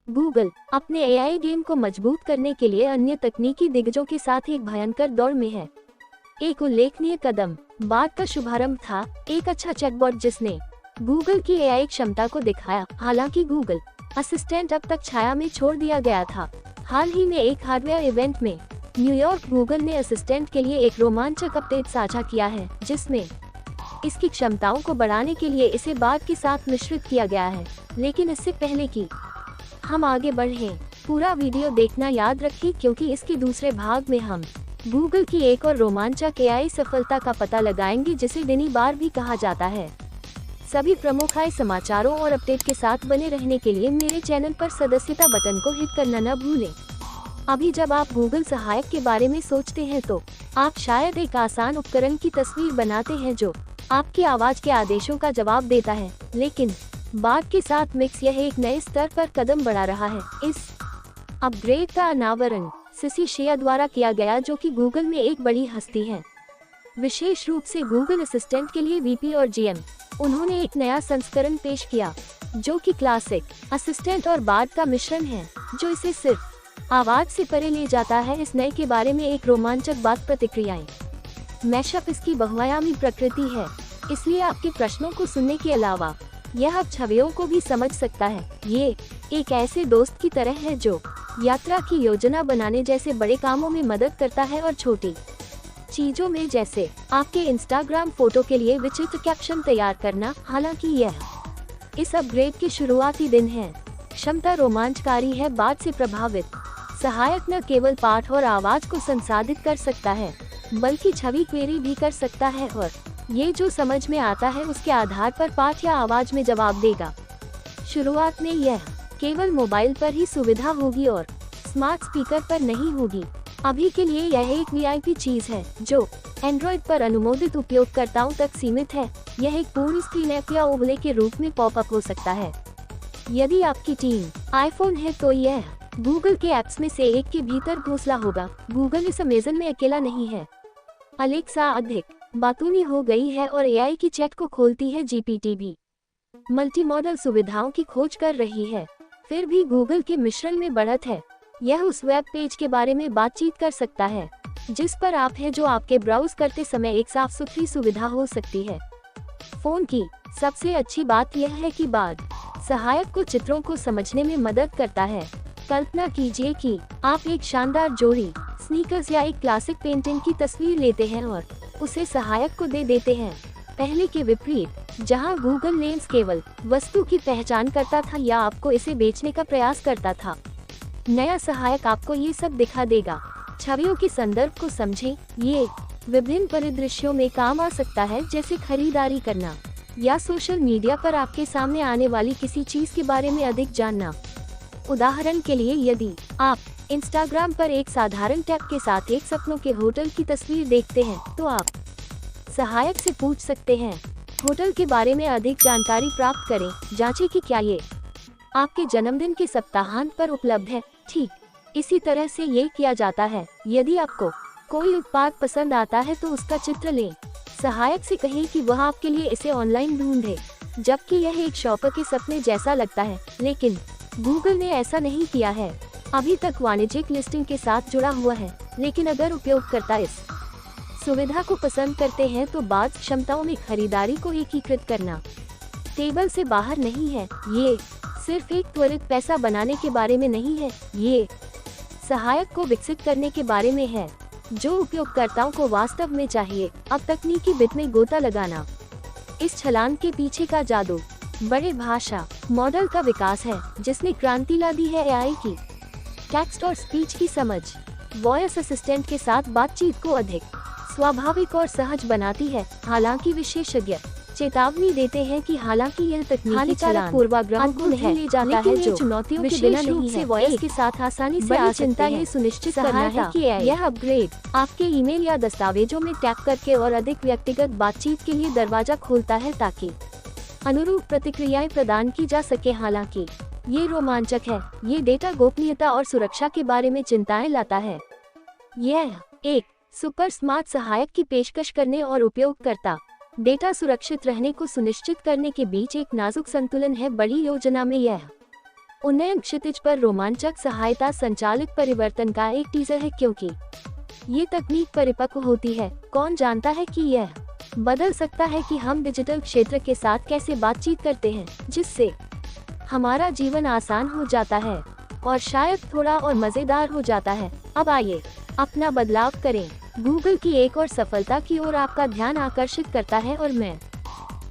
Google अपने AI game को मजबूत करने के लिए अन्य तकनीकी दिग्गजों के साथ एक भयंकर दौड़ में है। एक उल्लेखनीय कदम बार्ड का शुभारंभ था, एक अच्छा चैटबॉट जिसने गूगल की एआई क्षमता को दिखाया। हालांकि गूगल असिस्टेंट अब तक छाया में छोड़ दिया गया था। हाल ही में एक हार्डवेयर इवेंट में न्यूयॉर्क गूगल ने असिस्टेंट के लिए एक रोमांचक अपडेट साझा किया है, जिसमें इसकी क्षमताओं को बढ़ाने के लिए इसे बार्ड के साथ मिश्रित किया गया है। लेकिन इससे पहले कि हम आगे बढ़ें, पूरा वीडियो देखना याद रखें, क्योंकि इसके दूसरे भाग में हम गूगल की एक और रोमांचक एआई सफलता का पता लगाएंगे, जिसे डिनी बार भी कहा जाता है। सभी प्रमुख एआई समाचारों और अपडेट के साथ बने रहने के लिए मेरे चैनल पर सदस्यता बटन को हिट करना न भूलें। अभी जब आप गूगल सहायक के बारे में सोचते हैं तो आप शायद एक आसान उपकरण की तस्वीर बनाते हैं जो आपकी आवाज के आदेशों का जवाब देता है, लेकिन बार्ड के साथ मिक्स यह एक नए स्तर पर कदम बढ़ा रहा है। इस अपग्रेड का अनावरण सिसी शेया द्वारा किया गया, जो कि गूगल में एक बड़ी हस्ती है, विशेष रूप से गूगल असिस्टेंट के लिए वीपी और जीएम। उन्होंने एक नया संस्करण पेश किया जो कि क्लासिक असिस्टेंट और बार्ड का मिश्रण है, जो इसे सिर्फ आवाज से परे ले जाता है। इस नए के बारे में एक रोमांचक बात प्रतिक्रियाएं। मैशअप इसकी बहुआयामी प्रकृति है, इसलिए आपके प्रश्नों को सुनने के अलावा यह अब छवियों को भी समझ सकता है। ये एक ऐसे दोस्त की तरह है जो यात्रा की योजना बनाने जैसे बड़े कामों में मदद करता है और छोटी चीजों में, जैसे आपके इंस्टाग्राम फोटो के लिए विचित्र कैप्शन तैयार करना। हालांकि यह इस अपग्रेड के शुरुआती दिन है, क्षमता रोमांचकारी है। बात से प्रभावित सहायक न केवल पाठ और आवाज को संसाधित कर सकता है, बल्कि छवि क्वेरी भी कर सकता है, और ये जो समझ में आता है उसके आधार पर पाठ या आवाज में जवाब देगा। शुरुआत में यह केवल मोबाइल पर ही सुविधा होगी और स्मार्ट स्पीकर पर नहीं होगी। अभी के लिए यह एक वीआईपी चीज है जो एंड्रॉइड पर अनुमोदित उपयोगकर्ताओं तक सीमित है। यह एक पूर्ण स्क्रीन ऐप या ओवले के रूप में पॉपअप हो सकता है। यदि आपकी टीम आईफोन है तो यह गूगल के ऐप्स में से एक के भीतर घोंसला होगा। गूगल इस अमेज़न में अकेला नहीं है। अलेक्सा अधिक बातूनी हो गई है और एआई की चैट को खोलती है। जीपीटी भी मल्टी मॉडल सुविधाओं की खोज कर रही है। फिर भी गूगल के मिश्रण में बढ़त है। यह उस वेब पेज के बारे में बातचीत कर सकता है जिस पर आप हैं, जो आपके ब्राउज करते समय एक साफ सुथरी सुविधा हो सकती है। फोन की सबसे अच्छी बात यह है कि बार्ड सहायक को चित्रों को समझने में मदद करता है। कल्पना कीजिए कि आप एक शानदार जोड़ी स्नीकर्स या एक क्लासिक पेंटिंग की तस्वीर लेते हैं और उसे सहायक को दे देते हैं। पहले के विपरीत, जहां गूगल लेंस केवल वस्तु की पहचान करता था या आपको इसे बेचने का प्रयास करता था, नया सहायक आपको ये सब दिखा देगा। छवियों के संदर्भ को समझें। ये विभिन्न परिदृश्यों में काम आ सकता है, जैसे खरीदारी करना या सोशल मीडिया पर आपके सामने आने वाली किसी चीज के बारे में अधिक जानना। उदाहरण के लिए, यदि आप इंस्टाग्राम पर एक साधारण टैग के साथ एक सपनों के होटल की तस्वीर देखते हैं, तो आप सहायक से पूछ सकते हैं, होटल के बारे में अधिक जानकारी प्राप्त करें। जांचें कि क्या ये आपके जन्मदिन के सप्ताहांत पर उपलब्ध है। ठीक इसी तरह से ये किया जाता है। यदि आपको कोई उत्पाद पसंद आता है तो उसका चित्र लें। सहायक से कहें कि वह आपके लिए इसे ऑनलाइन ढूंढे। जबकि यह एक शॉपर के सपने जैसा लगता है, लेकिन गूगल ने ऐसा नहीं किया है। अभी तक वाणिज्यिक लिस्टिंग के साथ जुड़ा हुआ है, लेकिन अगर उपयोगकर्ता इस सुविधा को पसंद करते हैं तो बार्ड क्षमताओं में खरीदारी को एकीकृत करना टेबल से बाहर नहीं है। ये सिर्फ एक त्वरित पैसा बनाने के बारे में नहीं है, ये सहायक को विकसित करने के बारे में है जो उपयोगकर्ताओं को वास्तव में चाहिए। अब तकनीकी बिट में गोता लगाना। इस छलांग के पीछे का जादू बड़े भाषा मॉडल का विकास है, जिसने क्रांति ला दी है एआई की टेक्स्ट और स्पीच की समझ। वॉइस असिस्टेंट के साथ बातचीत को अधिक स्वाभाविक और सहज बनाती है। हालांकि विशेषज्ञ चेतावनी देते हैं कि हालांकि यह तकनीकी छलांग पूर्वाग्रह को नहीं ले जाता है, जो चुनौतियों के बिना नहीं है। वॉइस के साथ आसानी से आ चिंता ये सुनिश्चित करना है कि यह अपग्रेड आपके ईमेल या दस्तावेजों में टैप करके और अधिक व्यक्तिगत बातचीत के लिए दरवाजा खोलता है, ताकि अनुरूप प्रतिक्रियाएं प्रदान की जा सके। हालांकि ये रोमांचक है, ये डेटा गोपनीयता और सुरक्षा के बारे में चिंताएं लाता है। यह एक सुपर स्मार्ट सहायक की पेशकश करने और उपयोगकर्ता डेटा सुरक्षित रहने को सुनिश्चित करने के बीच एक नाजुक संतुलन है। बड़ी योजना में यह उन्नयन क्षितिज पर रोमांचक सहायता संचालित परिवर्तन का एक टीजर है, क्योंकि ये तकनीक परिपक्व होती है, कौन जानता है कि यह बदल सकता है कि हम डिजिटल क्षेत्र के साथ कैसे बातचीत करते हैं, जिससे हमारा जीवन आसान हो जाता है और शायद थोड़ा और मजेदार हो जाता है। अब आइए अपना बदलाव करें। गूगल की एक और सफलता की ओर आपका ध्यान आकर्षित करता है और मैं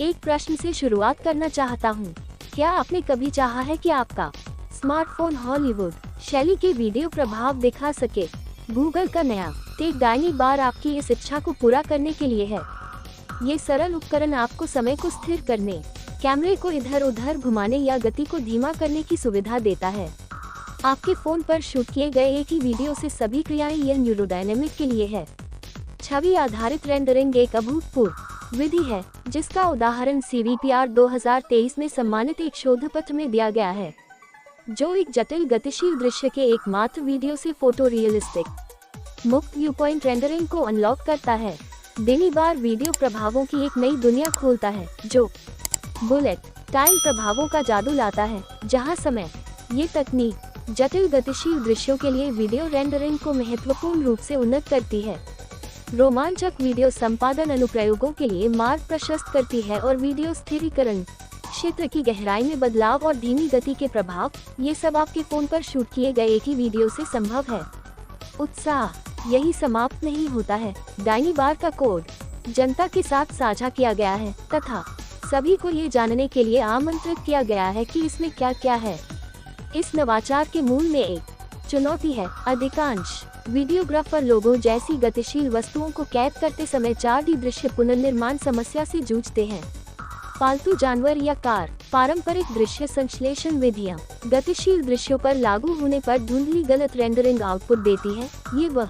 एक प्रश्न से शुरुआत करना चाहता हूँ। क्या आपने कभी चाहा है कि आपका स्मार्टफोन हॉलीवुड शैली के वीडियो प्रभाव दिखा सके? गूगल का नया टेक डायनी बार आपकी इस इच्छा को पूरा करने के लिए है। ये सरल उपकरण आपको समय को स्थिर करने, कैमरे को इधर उधर घुमाने या गति को धीमा करने की सुविधा देता है। आपके फोन पर शूट किए गए एक ही वीडियो से सभी क्रियाएं यह न्यूरोडायनेमिक के लिए है। छवि आधारित रेंडरिंग एक अभूतपूर्व विधि है, जिसका उदाहरण CVPR 2023 में सम्मानित एक शोध पत्र में दिया गया है, जो एक जटिल गतिशील दृश्य के एकमात्र वीडियो से फोटो रियलिस्टिक मुक्त व्यू पॉइंट रेंडरिंग को अनलॉक करता है। डायनी बार वीडियो प्रभावों की एक नई दुनिया खोलता है, जो बुलेट टाइम प्रभावों का जादू लाता है, जहां समय ये तकनीक जटिल गतिशील दृश्यों के लिए वीडियो रेंडरिंग को महत्वपूर्ण रूप से उन्नत करती है। रोमांचक वीडियो संपादन अनुप्रयोगों के लिए मार्ग प्रशस्त करती है और वीडियो स्थिरीकरण, क्षेत्र की गहराई में बदलाव और धीमी गति के प्रभाव, ये सब आपके फोन पर शूट किए गए एक ही वीडियो से संभव है। उत्साह यही समाप्त नहीं होता है। डायनी बार का कोड जनता के साथ साझा किया गया है तथा सभी को ये जानने के लिए आमंत्रित किया गया है कि इसमें क्या क्या है। इस नवाचार के मूल में एक चुनौती है। अधिकांश वीडियोग्राफर लोगों जैसी गतिशील वस्तुओं को कैद करते समय 4D दृश्य पुनर्निर्माण समस्या से जूझते हैं। पालतू जानवर या कार, पारंपरिक दृश्य संश्लेषण विधियां गतिशील दृश्यों पर लागू होने पर धुंधली गलत रेंडरिंग आउटपुट देती है। ये वह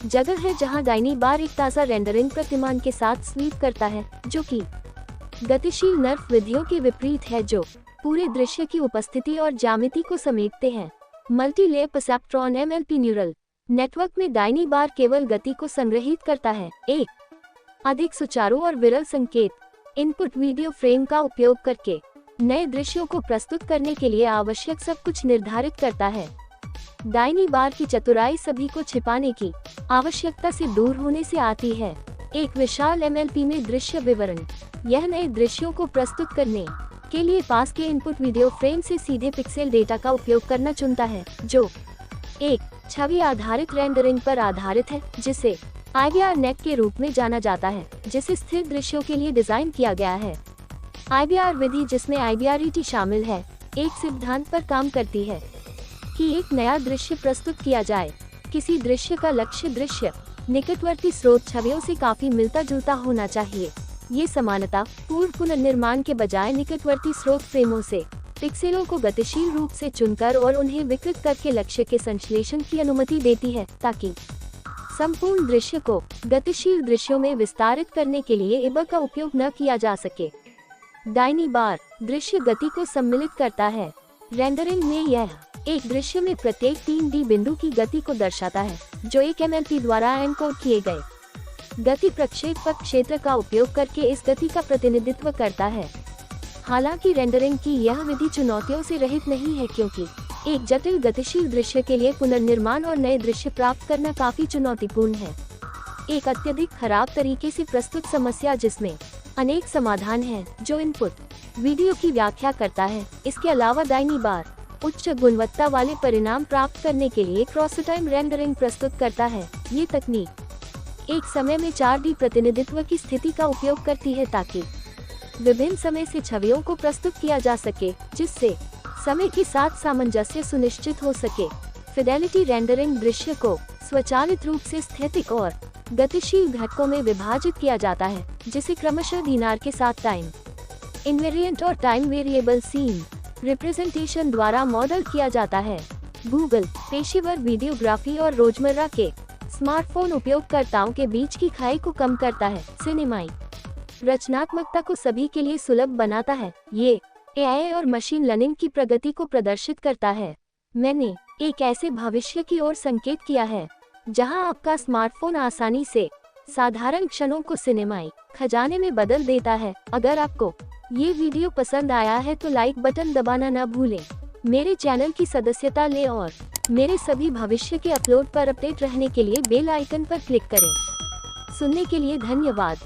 जगह है जहां डायनी बार एक ताज़ा रेंडरिंग प्रतिमान के साथ स्वीप करता है, जो कि गतिशील नर्फ विधियों के विपरीत है, जो पूरे दृश्य की उपस्थिति और ज्यामिति को समेटते हैं। Multilayer perceptron MLP neural network में डायनी बार केवल गति को संग्रहित करता है, एक अधिक सुचारू और विरल संकेत इनपुट वीडियो फ्रेम का उपयोग करके नए दृश्यों को प्रस्तुत करने के लिए आवश्यक सब कुछ निर्धारित करता है। डायनी बार की चतुराई सभी को छिपाने की आवश्यकता से दूर होने से आती है। एक विशाल MLP में दृश्य विवरण यह नए दृश्यों को प्रस्तुत करने के लिए पास के इनपुट वीडियो फ्रेम से सीधे पिक्सेल डेटा का उपयोग करना चुनता है, जो एक छवि आधारित रेंडरिंग पर आधारित है, जिसे IBR नेट के रूप में जाना जाता है, जिसे स्थिर दृश्यों के लिए डिजाइन किया गया है। IBR विधि, जिसमें IBRET शामिल है, एक सिद्धांत पर काम करती है कि एक नया दृश्य प्रस्तुत किया जाए। किसी दृश्य का लक्ष्य दृश्य निकटवर्ती स्रोत छवियों से काफी मिलता जुलता होना चाहिए। ये समानता पूर्व पुनर्निर्माण के बजाय निकटवर्ती स्रोत फ्रेमों से पिक्सेलों को गतिशील रूप से चुनकर और उन्हें विकृत करके लक्ष्य के संश्लेषण की अनुमति देती है, ताकि संपूर्ण दृश्य को गतिशील दृश्यों में विस्तारित करने के लिए इबर का उपयोग न किया जा सके। डायनी बार दृश्य गति को सम्मिलित करता है। रेंडरिंग में यह एक दृश्य में प्रत्येक 3D बिंदु की गति को दर्शाता है, जो एक MLP द्वारा एनकोड किए गए गति प्रक्षेपक क्षेत्र का उपयोग करके इस गति का प्रतिनिधित्व करता है। हालांकि रेंडरिंग की यह विधि चुनौतियों से रहित नहीं है, क्योंकि एक जटिल गतिशील दृश्य के लिए पुनर्निर्माण और नए दृश्य प्राप्त करना काफी चुनौतीपूर्ण है। एक अत्यधिक खराब तरीके से प्रस्तुत समस्या जिसमें अनेक समाधान हैं, जो इनपुट वीडियो की व्याख्या करता है। इसके अलावा डायनी बार उच्च गुणवत्ता वाले परिणाम प्राप्त करने के लिए क्रॉस टाइम रेंडरिंग प्रस्तुत करता है। ये तकनीक एक समय में 4D प्रतिनिधित्व की स्थिति का उपयोग करती है, ताकि विभिन्न समय से छवियों को प्रस्तुत किया जा सके, जिससे समय के साथ सामंजस्य सुनिश्चित हो सके। फिडेलिटी रेंडरिंग दृश्य को स्वचालित रूप से स्थैतिक और गतिशील घटकों में विभाजित किया जाता है, जिसे क्रमशः दीनार के साथ टाइम इनवेरिएंट और टाइम वेरिएबल सीन रिप्रेजेंटेशन द्वारा मॉडल किया जाता है। गूगल पेशेवर वीडियोग्राफी और रोजमर्रा के स्मार्टफोन उपयोगकर्ताओं के बीच की खाई को कम करता है। सिनेमाई रचनात्मकता को सभी के लिए सुलभ बनाता है। ये AI और मशीन लर्निंग की प्रगति को प्रदर्शित करता है। मैंने एक ऐसे भविष्य की ओर संकेत किया है जहां आपका स्मार्टफोन आसानी से साधारण क्षणों को सिनेमाई खजाने में बदल देता है। अगर आपको ये वीडियो पसंद आया है तो लाइक बटन दबाना न भूलें। मेरे चैनल की सदस्यता लें और मेरे सभी भविष्य के अपलोड पर अपडेट रहने के लिए बेल आइकन पर क्लिक करें। सुनने के लिए धन्यवाद।